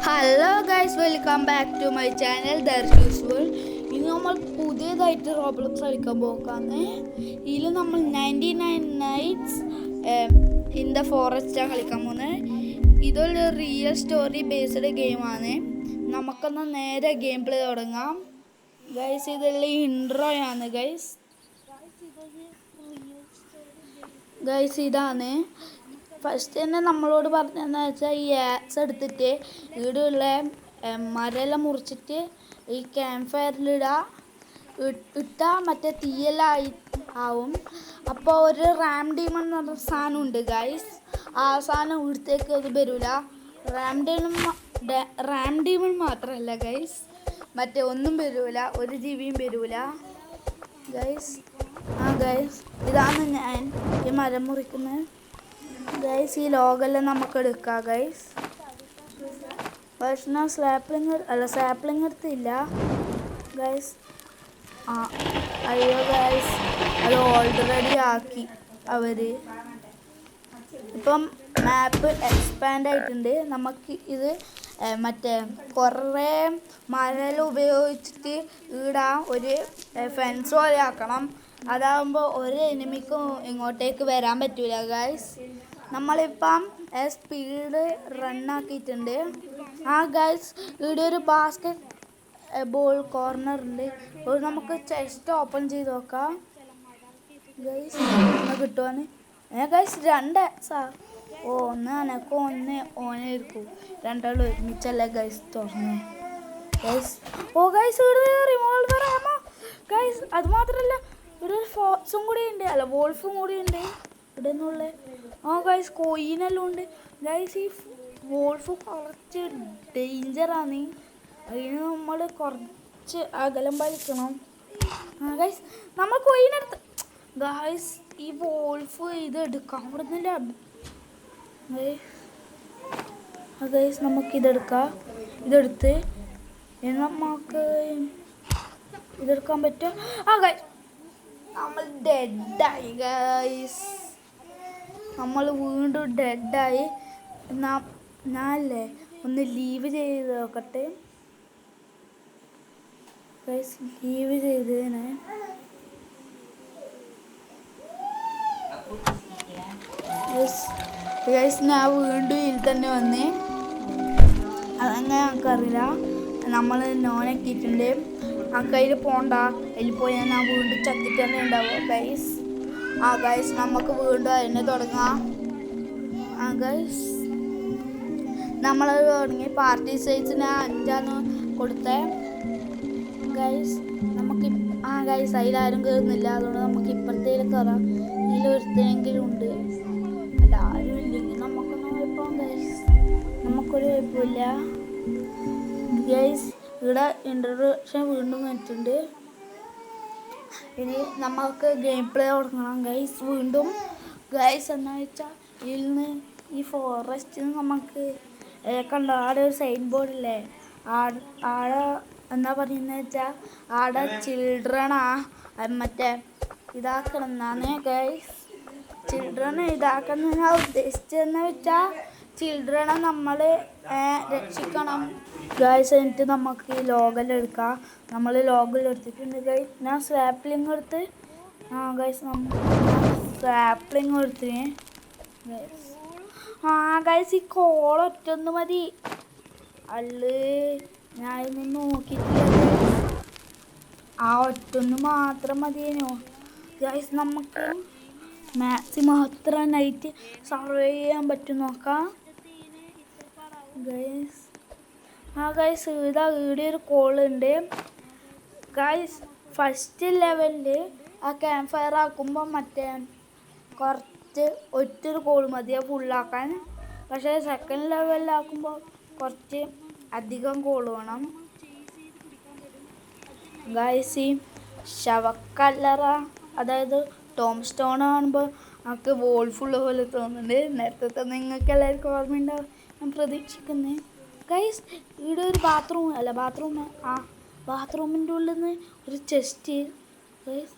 Hello guys, welcome back to my channel Darshu's world. ഇന്ന് നമ്മൾ പുതിയതായിട്ട് റോബ്ലോക്സ് കളിക്കാൻ പോക്കാന്ന്. ഇതിൽ നമ്മൾ 99 നൈറ്റ്സ് ഇൻ ദ ഫോറസ്റ്റാണ് കളിക്കാൻ പോകുന്നത്. ഇതൊരു റിയൽ സ്റ്റോറി ബേസ്ഡ് ഗെയിമാണ്. നമുക്കൊന്ന് നേരെ ഗെയിം പ്ലേ തുടങ്ങാം. ഗൈസ്, ഇതെല്ലാം ഇൻട്രോ ആണ്. ഗൈസ് ഇതാണ് ഫസ്റ്റ് തന്നെ നമ്മളോട് പറഞ്ഞതെന്ന് വെച്ചാൽ ഈ ആക്സ് എടുത്തിട്ട് ഇവിടെയുള്ള മരമെല്ലാം മുറിച്ചിട്ട് ഈ ക്യാമ്പ് ഇട്ടാൽ മറ്റേ തീയെല്ലാം ആവും. അപ്പോൾ ഒരു റാം ഡീമൺ എന്ന് പറഞ്ഞ സാധനം ഉണ്ട് ഗൈസ്. ആ സാധനം ഇവിടത്തേക്ക് അത് വരില്ല. റാം ഡീമൺ മാത്രമല്ല ഗൈസ്, മറ്റേ ഒന്നും വരില്ല, ഒരു ജീവിയും വരില്ല ഗൈസ്. ഗൈസ് ഇതാണ് ഞാൻ ഈ മരം മുറിക്കുന്നത് ഗൈസ്. ഈ ലോഗെല്ലാം നമുക്ക് എടുക്കാം ഗൈസ്. പക്ഷെ ഞാൻ സാപ്ലിങ് എടുത്തില്ല ഗൈസ്. അയ്യോ ഗൈസ്, അത് ഓൾറെഡി ആക്കി അവർ. ഇപ്പം മാപ്പ് എക്സ്പാൻഡ് ആയിട്ടുണ്ട്. നമുക്ക് ഇത് മറ്റേ കുറേ മരൽ ഉപയോഗിച്ചിട്ട് ഇവിടെ ഒരു ഫെൻസ് പോലെ ആക്കണം. അതാകുമ്പോൾ ഒരു എനിമിക്കും ഇങ്ങോട്ടേക്ക് വരാൻ പറ്റൂല ഗൈസ്. നമ്മളിപ്പം സ്പീഡ് റണ്ണാക്കിയിട്ടുണ്ട്. ഗൈസ്, ഇവിടെ ഒരു ബാസ്കറ്റ് ബോൾ കോർണർ ഉണ്ട്. ഒരു നമുക്ക് ചെസ്റ്റ് ഓപ്പൺ ചെയ്ത് നോക്കാം ഗൈസ്. ഒന്ന് കിട്ടുവാന്ന് ഗൈസ്. രണ്ട് എക്സാ. ഒന്ന് എനക്കും ഒന്ന് ഓനായിരിക്കും. രണ്ടാളും ഒരുമിച്ചല്ലേ ഗൈസ് തുറന്ന് ഗൈസ്. ഗൈസ്, ഇവിടെ റിവോൾവർ ആമോ ഗൈസ്. അത് മാത്രമല്ല ഇവിടെ ഒരു ഫോക്സും കൂടി ഉണ്ട്, വോൾഫും കൂടി ഉണ്ട് ഇവിടെ നിന്നുള്ള. ഗൈസ്, കോയിനെല്ലാം ഉണ്ട് ഗൈസ്. ഈ വോൾഫ് കുറച്ച് ഡേഞ്ചറാണ്. അതിന് നമ്മൾ കുറച്ച് അകലം പാലിക്കണം ഗൈസ്. നമ്മൾ കോയിനെടുത്ത് ഗൈസ് ഈ വോൾഫ് ഇത് എടുക്കാൻ പറ്റുന്നില്ല ഗൈസ്. നമുക്കിതെടുക്കാം. ഇതെടുത്ത് നമുക്ക് ഇതെടുക്കാൻ പറ്റും. ഗൈസ്, നമ്മൾ ഡെഡായി ഗൈസ്. നമ്മൾ വീണ്ടും ഡെഡായി. ഞാനല്ലേ ഒന്ന് ലീവ് ചെയ്ത് നോക്കട്ടെ ഗൈസ്. ലീവ് ചെയ്തതിന് ഗൈസ് ഞാൻ വീണ്ടും ഇതിൽ തന്നെ വന്ന്. അതങ്ങനെ ഞങ്ങൾക്കറിയില്ല. നമ്മൾ നോനാക്കിയിട്ടുണ്ട്. ആ കയ്യിൽ പോണ്ട, അതിൽ പോയി ഞാൻ വീണ്ടും ചത്തിട്ട് തന്നെ ഉണ്ടാവുക ഗൈസ്. ഗൈസ്, നമുക്ക് വീണ്ടും അതിനെ തുടങ്ങാം ഗൈസ്. നമ്മൾ തുടങ്ങി പാർട്ടി സൈസിന് 5 കൊടുത്തേ ഗൈസ്. നമുക്ക് ഗൈസ് അതിലാരും കയറുന്നില്ല. അതുകൊണ്ട് നമുക്ക് ഇപ്പുറത്തേക്ക് കയറാം. ഇതിലൊരുത്തെങ്കിലും ഉണ്ട്. എല്ലാവരും ഇല്ലെങ്കിൽ നമുക്കൊന്നും കുഴപ്പം ഗൈസ്. നമുക്കൊരു കുഴപ്പമില്ല ഗൈസ്. ഇവിടെ ഇൻട്രൊഡക്ഷൻ വീണ്ടും വെച്ചിട്ടുണ്ട്. ഇനി നമുക്ക് ഗെയിം പ്ലേ തുടങ്ങണം ഗൈസ് വീണ്ടും ഗൈസ്. എന്താ വെച്ചാൽ ഇതിൽ നിന്ന് ഈ ഫോറസ്റ്റിൽ നിന്ന് നമുക്ക് കണ്ടോ ആടെ ഒരു സൈൻ ബോർഡില്ലേ, ആടെ എന്താ പറയുന്നത് വെച്ചാൽ ആടെ ചിൽഡ്രനാ മറ്റേ ഇതാക്കണം എന്നാണ് ഗൈസ്. ചിൽഡ്രൻ ഇതാക്കുന്ന ഞാൻ ഉദ്ദേശിച്ചതെന്ന് വെച്ചാൽ ചിൽഡ്രനെ നമ്മൾ രക്ഷിക്കണം ഗൈസ്. എന്നിട്ട് നമുക്ക് ഈ ലോഗെല്ലാം എടുക്കാം. നമ്മൾ ലോഗെല്ലാം എടുത്തിട്ടുണ്ട് ഗൈസ്. ഞാൻ സാപ്ലിങ് എടുത്ത് ഗൈസ് സാപ്ലിങ് എടുത്തിന് ഗൈസ്. ഗൈസ്, ഈ കോളൊറ്റൊന്ന് മതി. ഞാൻ ഇന്ന് നോക്കിയിട്ടില്ല. ഒറ്റൊന്ന് മാത്രം മതിയേനോ ഗൈസ്. നമുക്ക് മാക്സിമം എത്ര നൈറ്റ് സർവൈവ് ചെയ്യാൻ പറ്റും നോക്കാം ഗൈസ്. ഗൈസ്, ഇവിടെ ഒരു കോളുണ്ട് ഗൈസ്. ഫസ്റ്റ് ലെവലിൽ ആ ക്യാമ്പ് ഫയർ ആക്കുമ്പോൾ മറ്റേ ഒറ്റൊരു കോൾ മതിയാ ഫുള്ളാക്കാൻ. പക്ഷേ സെക്കൻഡ് ലെവലിലാക്കുമ്പോൾ കുറച്ച് അധികം കോൾ വേണം ഗൈസ്. ഈ ശവക്കല്ലറ അതായത് ടോം സ്റ്റോൺ കാണുമ്പോൾ നമുക്ക് വോൾഫുള്ള പോലെ തോന്നുന്നുണ്ട്. നേരത്തെ നിങ്ങൾക്ക് എല്ലാവർക്കും ഓർമ്മയുണ്ടാവും ഞാൻ പ്രതീക്ഷിക്കുന്നത് ഗൈസ്. ഇവിടെ ഒരു ബാത്റൂമിൻ്റെ ഉള്ളിൽ നിന്ന് ഒരു ചെസ്റ്റ് ഗൈസ്.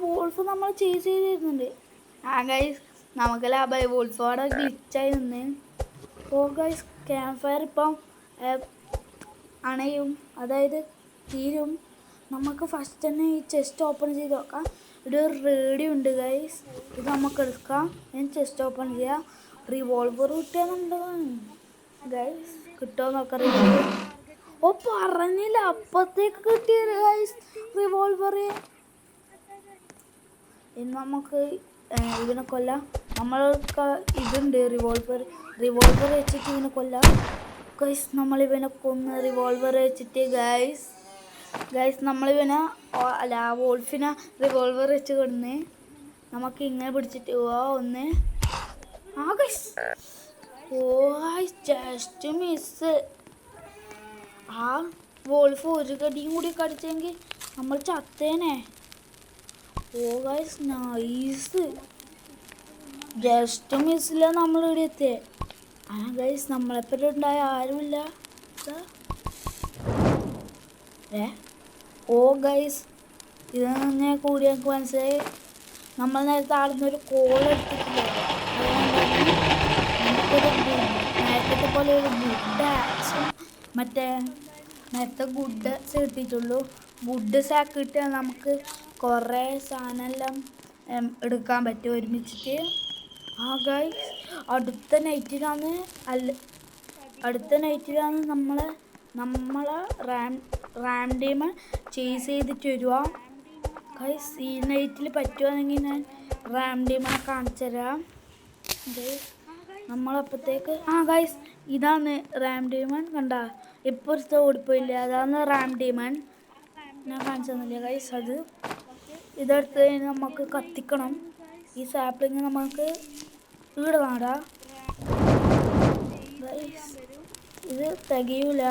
വോൾഫ് നമ്മൾ ചേസ് ചെയ്തിരുന്നുണ്ട് ഗൈസ്. നമുക്ക് ലാഭമായി. വോൾഫ് അവിടെ ഗ്ലിച്ചായി നിന്ന്. ഗൈസ്, ക്യാമ്പ് ഫയർ ഇപ്പം അണയും, അതായത് തീരും. നമുക്ക് ഫസ്റ്റ് തന്നെ ഈ ചെസ്റ്റ് ഓപ്പൺ ചെയ്ത് നോക്കാം. ഒരു റേഡിയോ ഉണ്ട് ഗൈസ്, ഇത് നമുക്ക് എടുക്കാം. ഞാൻ ചെസ്റ്റ് ഓപ്പൺ ചെയ്യാം. റിവോൾവർ കിട്ടിയാന്നുണ്ടാവും ഗൈസ്, കിട്ടുമോ നോക്കാം. റിവോൾവർ ഓ പറഞ്ഞില്ല, അപ്പത്തേക്ക് കിട്ടിയത് ഗൈസ് റിവോൾവർ. ഇനി നമുക്ക് ഇതിനെ കൊല്ലാം. നമ്മൾക്ക് ഇതുണ്ട് റിവോൾവർ വെച്ചിട്ട് ഇതിനെ കൊല്ലാം ഗൈസ്. നമ്മളിവനെ കൊന്ന് റിവോൾവർ വെച്ചിട്ട് ഗൈസ് നമ്മളിവനെ അല്ല വോൾഫിനെ റിവോൾവർ വെച്ച് കൊന്ന്. നമുക്ക് ഇങ്ങനെ പിടിച്ചിട്ട് ഒന്ന് ഗൈസ്. ഓ ജസ്റ്റ് മിസ്. ആ വോൾഫ് ഒരു കടിയും കൂടി കടിച്ചെങ്കിൽ നമ്മൾ ചത്തേനെ. ഓ ഗൈസ് നൈസ്, ജസ്റ്റ് മിസ്സില്ല നമ്മൾ ഇവിടെ എത്തിയേ. ഗൈസ് നമ്മളെപ്പറ്റി ഉണ്ടായ ആരുമില്ല. ഓ ഗൈസ് ഇത് തന്നെ കൂടി എനിക്ക് മനസ്സിലായി. നമ്മൾ നേരത്തെ ആടുന്നൊരു കോൾ എടുത്തിട്ടില്ല, അതുകൊണ്ടാണ് നമുക്കൊരു നേരത്തെ പോലെ ഒരു ഗുഡ് ആക്സും മറ്റേ നേരത്തെ ഗുഡ് കിട്ടിയിട്ടുള്ളൂ. ഗുഡ് സാക്ക് കിട്ടിയാൽ നമുക്ക് കുറേ സാധനമെല്ലാം എടുക്കാൻ പറ്റും ഒരുമിച്ചിട്ട്. ഗൈസ് അടുത്ത നൈറ്റിലാണ് നമ്മളെ റാം ഡീമൺ ചേസ് ചെയ്തിട്ട് വരുക ഗൈസ്. ഈ നൈറ്റിൽ പറ്റുവാണെങ്കിൽ ഞാൻ റാം ഡീമണെ കാണിച്ചു തരാം ഗൈസ്. നമ്മളപ്പോഴത്തേക്ക് ഗൈസ് ഇതാണ് റാം ഡീമൺ, കണ്ട ഇപ്പോഴത്തെ ഓടിപ്പോയില്ലേ, അതാണ് റാം ഡീമൺ. ഞാൻ കാണിച്ചു തന്നില്ല ഗൈസ്. ഇതെടുത്ത് നമുക്ക് കത്തിക്കണം. ഈ സാപ്ലിങ് നമുക്ക് ഇവിടെ നാടാം ഗൈസ്. ഇത് തികയൂല,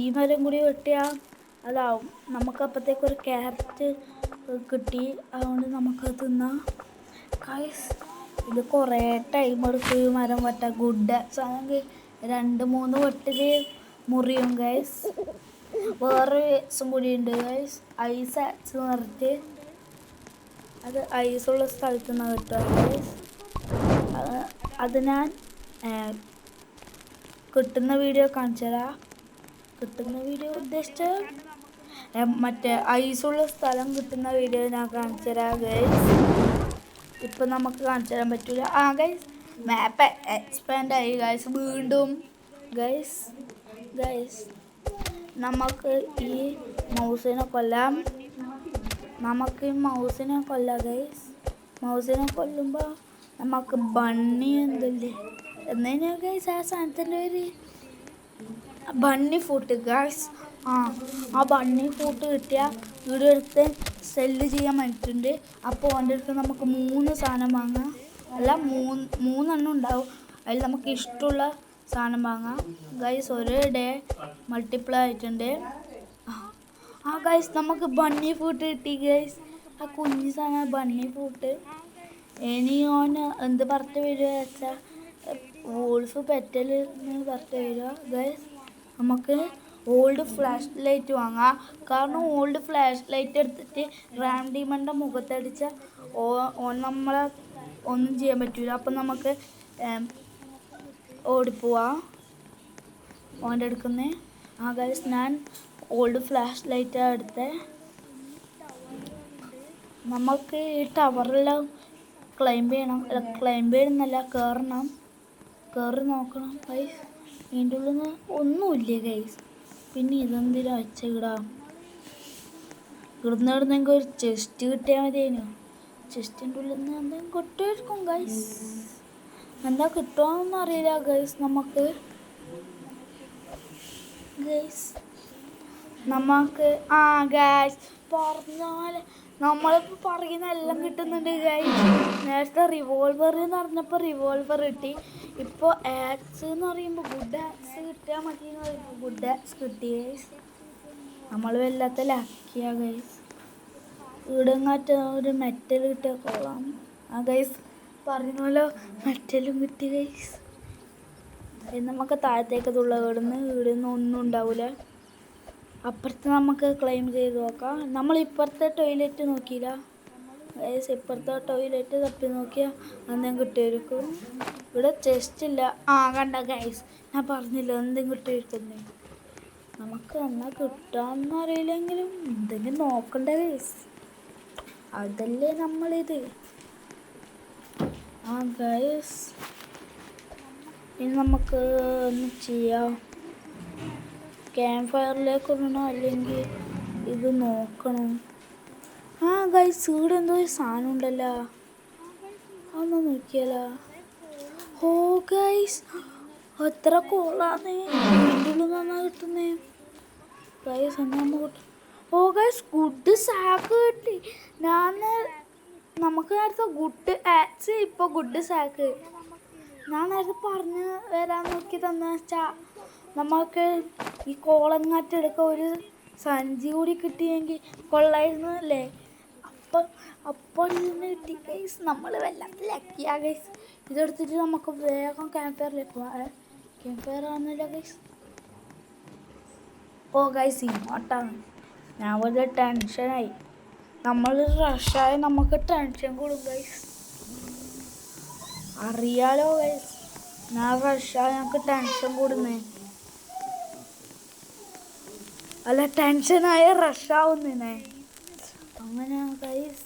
ഈ മരം കൂടി വെട്ടിയാൽ അതാവും. നമുക്ക് അപ്പോഴത്തേക്ക് ഒരു ക്യാരറ്റ് കിട്ടി, അതുകൊണ്ട് നമുക്കത് തിന്നാം ഗൈസ്. ഇത് കുറേ ടൈം എടുക്കും ഈ മരം വെട്ടാൻ. ഗുഡ് ആണെങ്കിൽ 2-3 വെട്ടിൽ മുറിയും ഗൈസ്. വേറൊരു വേസും കൂടി ഉണ്ട് ഗൈസ്, ഐസ് ആക്സ് നിർത്തി. അത് ഐസുള്ള സ്ഥലത്ത് നിന്ന് കിട്ടുക ഗൈസ്. അത് ഞാൻ കിട്ടുന്ന വീഡിയോ കാണിച്ചു തരാം. കിട്ടുന്ന വീഡിയോ ഉദ്ദേശിച്ച മറ്റേ ഐസുള്ള സ്ഥലം കിട്ടുന്ന വീഡിയോ ഞാൻ കാണിച്ചു തരാം ഗൈസ്. ഇപ്പം നമുക്ക് കാണിച്ചു തരാൻ പറ്റില്ല. ഗൈസ് മാപ്പ് എക്സ്പാൻഡ് ആയി ഗൈസ് വീണ്ടും ഗൈസ്. നമുക്ക് ഈ മൗസിനെ കൊല്ലാം. ഗൈസ്. മൗസിനെ കൊല്ലുമ്പോൾ നമുക്ക് ബണ്ണി എന്തല്ലേ എന്നതിനാ ഗൈസ് ആ സാധനത്തിൻ്റെ പേര് ബണ്ണി ഫൂട്ട് ഗൈസ്. ആ ബണ്ണി ഫൂട്ട് കിട്ടിയാൽ വീഡിയോ എടുത്ത് സെല്ല് ചെയ്യാൻ വേണ്ടിയിട്ടുണ്ട്. അപ്പോൾ അതിൻ്റെ അടുത്ത് നമുക്ക് 3 സാധനം വാങ്ങാം. അല്ല 3 ഉണ്ടാവും. അതിൽ നമുക്ക് ഇഷ്ടമുള്ള സാധനം വാങ്ങാം ഗൈസ്. ഒരു ഡേ മൾട്ടിപ്ലൈ ആയിട്ടുണ്ട്. ഗൈസ് നമുക്ക് ബണ്ണി ഫൂട്ട് കിട്ടി ഗൈസ്. ആ കുഞ്ഞു സാധനം ബണ്ണി ഫൂട്ട്. ഇനി ഓന് എന്ത് പറഞ്ഞിട്ട് വരിക വെച്ചാൽ വോൾഫ് പെറ്റൽ പറഞ്ഞിട്ട് വരിക ഗൈസ്. നമുക്ക് ഓൾഡ് ഫ്ലാഷ് ലൈറ്റ് വാങ്ങാം. കാരണം ഓൾഡ് ഫ്ലാഷ് ലൈറ്റ് എടുത്തിട്ട് റാം ഡീമണിൻ്റെ മുഖത്തടിച്ചാൽ നമ്മളെ ഒന്നും ചെയ്യാൻ പറ്റില്ല. അപ്പം നമുക്ക് ഓടിപ്പോവാം ഓൻ്റെ എടുക്കുന്നത്. ഗൈസ് ഞാൻ ഓൾഡ് ഫ്ലാഷ് ലൈറ്റാണ് എടുത്തത്. നമുക്ക് ഈ ടവറെല്ലാം ക്ലൈംബ് ചെയ്യുന്നല്ല കയറി നോക്കണം ഗൈസ്. ഇതിൻ്റെ ഉള്ളിൽ നിന്ന് ഒന്നുമില്ലേ ഗൈസ്. പിന്നെ ഇതെന്തിനാ വെച്ചിടാം. ഇവിടുന്നെങ്കിൽ ഒരു ചെസ്റ്റ് കിട്ടിയാൽ മതിയേനു. ചെസ്റ്റിൻ്റെ ഉള്ളിൽ നിന്ന് എന്തെങ്കിലും കിട്ടുമായിരിക്കും ഗൈസ്. എന്താ കിട്ടുമോന്നൊന്നും അറിയില്ല ഗൈസ്. നമുക്ക് ഗൈസ് ഗൈസ് പറഞ്ഞാൽ നമ്മളിപ്പോൾ പറയുന്ന എല്ലാം കിട്ടുന്നുണ്ട് ഗൈസ്. നേരത്തെ റിവോൾവർ എന്ന് പറഞ്ഞപ്പോൾ റിവോൾവർ കിട്ടി. ഇപ്പോൾ ആക്സ് എന്ന് പറയുമ്പോൾ ഗുഡ് ആക്സ് കിട്ടിയാൽ മതി എന്ന് പറയുമ്പോൾ ഗുഡ് ആക്സ് കിട്ടി ഗൈസ്. നമ്മൾ വല്ലാത്ത ലക്കിയാ ഗൈസ്. ഇവിടെങ്ങാറ്റ ഒരു മെറ്റൽ കിട്ടിയാൽ കൊള്ളാം. ഗൈസ് പറഞ്ഞല്ലോ മെറ്റലും കിട്ടി ഗൈസ്. നമുക്ക് താഴത്തേക്ക് തുള്ള ഇവിടുന്ന് ഒന്നും ഉണ്ടാവില്ല. അപ്പുറത്ത് നമുക്ക് ക്ലെയിം ചെയ്ത് നോക്കാം. നമ്മൾ ഇപ്പുറത്തെ ടോയ്ലറ്റ് നോക്കിയില്ല. ഗൈസ് ഇപ്പുറത്തെ ടോയ്ലറ്റ് തപ്പി നോക്കിയാൽ എന്തെങ്കിലും കിട്ടിയിരിക്കും. ഇവിടെ ചെസ്റ്റ് ഇല്ല. കണ്ട ഗൈസ്, ഞാൻ പറഞ്ഞില്ല എന്തെങ്കിലും കിട്ടിയിരിക്കുന്നേ. നമുക്ക് എന്നാ കിട്ടാമെന്ന് അറിയില്ലെങ്കിലും എന്തെങ്കിലും നോക്കണ്ടേ ഗൈസ്, അതല്ലേ നമ്മളിത്. ഗൈസ് ഇനി നമുക്ക് ഒന്ന് ചെയ്യാം. ക്യാമ്പ് ഫയറിലേക്ക് ഇടണോ അല്ലെങ്കിൽ ഇത് നോക്കണം. ഗൈസ് ഇവിടെ എന്തോ ഒരു സാധനം ഉണ്ടല്ലോ, അതൊന്ന് നോക്കിയാലോ. ഗൈസ് എത്ര കോളാണ് വീണ്ടും നന്നാ കിട്ടുന്നേ ഗൈസ്. എന്നാ കിട്ടും? ഗൈസ് ഗുഡ് സാക്ക് കിട്ടി. നമുക്ക് നേരത്തെ ഗുഡ് ആക്സ്, ഇപ്പോൾ ഗുഡ് സാക്ക്. ഞാൻ നേരത്തെ പറഞ്ഞ് വരാൻ നോക്കി തന്നെ വെച്ചാ നമുക്ക് ഈ കോളങ്ങാറ്റെടുക്കാൻ ഒരു സഞ്ചി കൂടി കിട്ടിയെങ്കിൽ കൊള്ളായിരുന്നു അല്ലേ. അപ്പോൾ ഇതിന് കിട്ടി ഗൈസ്. നമ്മൾ വല്ലാത്ത ലക്കിയാ ഗൈസ്. ഇതെടുത്തിട്ട് നമുക്ക് വേഗം ക്യാമ്പ് ഫയറിലേക്ക് പോകാം. ക്യാമ്പ് ഫയർ ആവുന്നില്ല ഗൈസ്. ഗൈസ് ഇങ്ങോട്ടാണ്. ഞാൻ വലിയ ടെൻഷനായി. നമ്മൾ റഷായി നമുക്ക് ടെൻഷൻ കൂടും ഗൈസ്, അറിയാലോ ഗൈസ്. ഞാൻ റഷായി ഞങ്ങൾക്ക് ടെൻഷൻ കൂടുന്നേ, അല്ല ടെൻഷനായ റഷാവുന്നേ. അങ്ങനെയാണ് ഗൈസ്.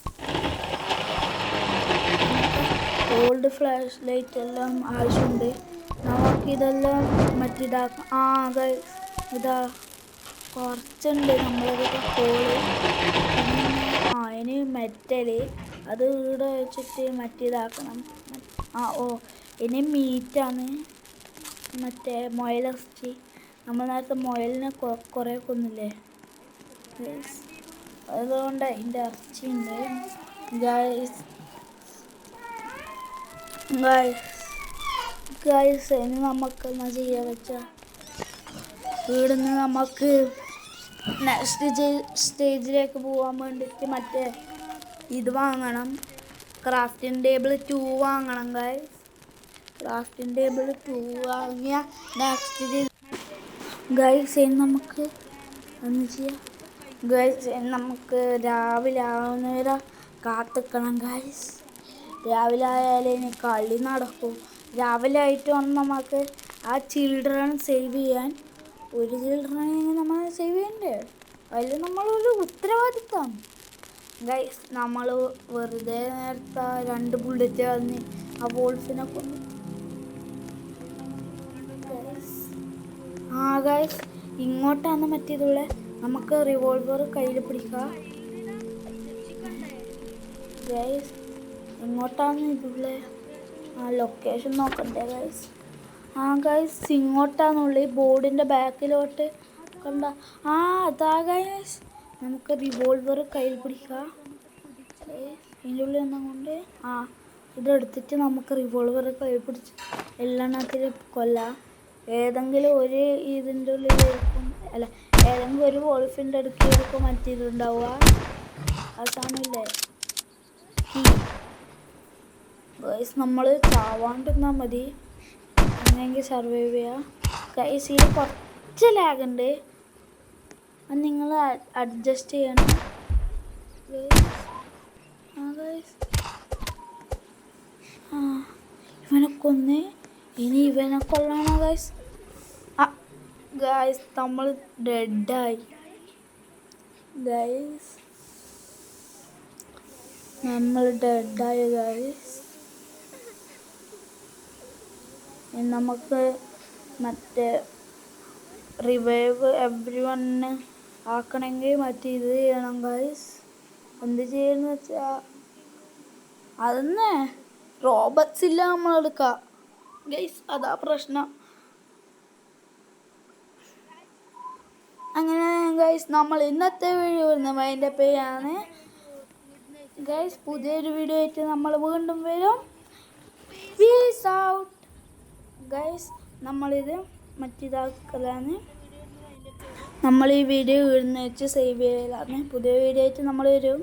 ഓൾഡ് ഫ്ലാഷ് ലൈറ്റ് എല്ലാം ആവശ്യമുണ്ട്. നമുക്കിതെല്ലാം മറ്റിതാക്കാം. ഗൈസ് ഇതാ കുറച്ചുണ്ട് നമ്മളിതൊക്കെ കോള്. ഇനി മെറ്റല് അത് ഇവിടെ വെച്ചിട്ട് മറ്റിതാക്കണം. ഇനി മീറ്റാണ്, മറ്റേ മുയലിറച്ചി. നമ്മൾ നേരത്തെ മുയലിനെ കുറേ കൊന്നില്ലേ ഗൈസ്, അതുകൊണ്ട് അതിൻ്റെ ഇറച്ചിയുണ്ട് ഗൈസ്. ഇനി നമുക്ക് എന്നാ ചെയ്യാൻ വെച്ചാൽ ഇവിടുന്ന് നമുക്ക് നെക്സ്റ്റ് സ്റ്റേജിലേക്ക് പോകാൻ വേണ്ടിയിട്ട് മറ്റേ ഇത് വാങ്ങണം. ക്രാഫ്റ്റിംഗ് ടേബിൾ 2 വാങ്ങണം ഗൈസ്. ക്രാഫ്റ്റിംഗ് ടേബിൾ 2 വാങ്ങിയ നെക്സ്റ്റ് ഗൈസ് ഇനി നമുക്ക് ഒന്ന് ചെയ്യാം ഗൈസ്. നമുക്ക് രാവിലെ ആവുന്നവരെ കാത്തിക്കണം ഗൈസ്. രാവിലെ ആയാലേ ഇനി കളി നടക്കും. രാവിലെ ആയിട്ട് വന്ന് നമുക്ക് ആ ചിൽഡ്രൻ സേവ് ചെയ്യാൻ. ഒരു ചിൽഡ്രനെ നമ്മൾ സേവ് ചെയ്യണ്ടേ, അതിൽ നമ്മളൊരു ഉത്തരവാദിത്തം ഗൈസ്. നമ്മൾ വെറുതെ നേരത്തെ 2 ബുള്ളറ്റ് വന്ന് ആ വോൾഫിനെ കൊന്നു ഗൈസ്. ഇങ്ങോട്ടാണ് മറ്റേതുള്ള. നമുക്ക് റിവോൾവർ കയ്യിൽ പിടിക്കാം ഗൈസ്. ഇങ്ങോട്ടാണ് ഇതുള്ള. ലൊക്കേഷൻ നോക്കണ്ടേ ഗൈസ്. ഗൈസ് ഇങ്ങോട്ടാന്നുള്ള ഈ ബോർഡിൻ്റെ ബാക്കിലോട്ട് കണ്ട. അതാ ഗൈസ്. നമുക്ക് റിവോൾവർ കയ്യിൽ പിടിക്കാം. ഇതിൻ്റെ ഉള്ളിൽ ഒന്നും കൊണ്ട് ഇതെടുത്തിട്ട് നമുക്ക് റിവോൾവർ കയ്യിൽ പിടിച്ച് എല്ലെണ്ണത്തിൽ കൊല്ലാം. ഏതെങ്കിലും ഒരു ഇതിൻ്റെ ഉള്ളിലായിരിക്കും, അല്ല ഏതെങ്കിലും ഒരു വോൾഫിൻ്റെ അടുക്കിലായിരിക്കും മറ്റേതുണ്ടാവുക. അവസാനമില്ലേ ഗൈസ്. നമ്മൾ ചാവാണ്ടിരുന്നാൽ മതി, അങ്ങനെയെങ്കിൽ സർവൈവ് ചെയ്യാം ഗൈസ്. ഇതിൽ കുറച്ച് ലാഗുണ്ട്, അത് നിങ്ങൾ അഡ്ജസ്റ്റ് ചെയ്യണം ഗൈസ്. ഇവനെ കൊന്ന് ഇനി ഇവനെ കൊള്ളാണോ ഗൈസ്. ഗൈസ് നമ്മൾ ഡെഡായി ഗൈസ്. നമ്മൾ ഡെഡായി ഗൈസ്. നമുക്ക് മറ്റേ റിവൈവ് എവ്രി വണ്ണ് ആക്കണമെങ്കിൽ മറ്റേ ഇത് ചെയ്യണം ഗൈസ്. എന്ത് ചെയ്യുമെന്ന് വെച്ചാൽ അതെന്നെ റോബോട്ട്സ് ഇല്ല നമ്മളെടുക്കാം ഗൈസ്, അതാ പ്രശ്നം. അങ്ങനെ ഗൈസ് നമ്മൾ ഇന്നത്തെ വീഡിയോ അതിൻ്റെ പേരാണ് ഗൈസ്. പുതിയൊരു വീഡിയോ ആയിട്ട് നമ്മൾ വീണ്ടും വരും. Peace out guys. നമ്മളിത് മറ്റിതാക്കലാണ്. നമ്മൾ ഈ വീഡിയോ ഇടുന്ന വെച്ച് സേവ് ചെയ്യലാണ്. പുതിയ വീഡിയോ ആയിട്ട് നമ്മൾ വരും.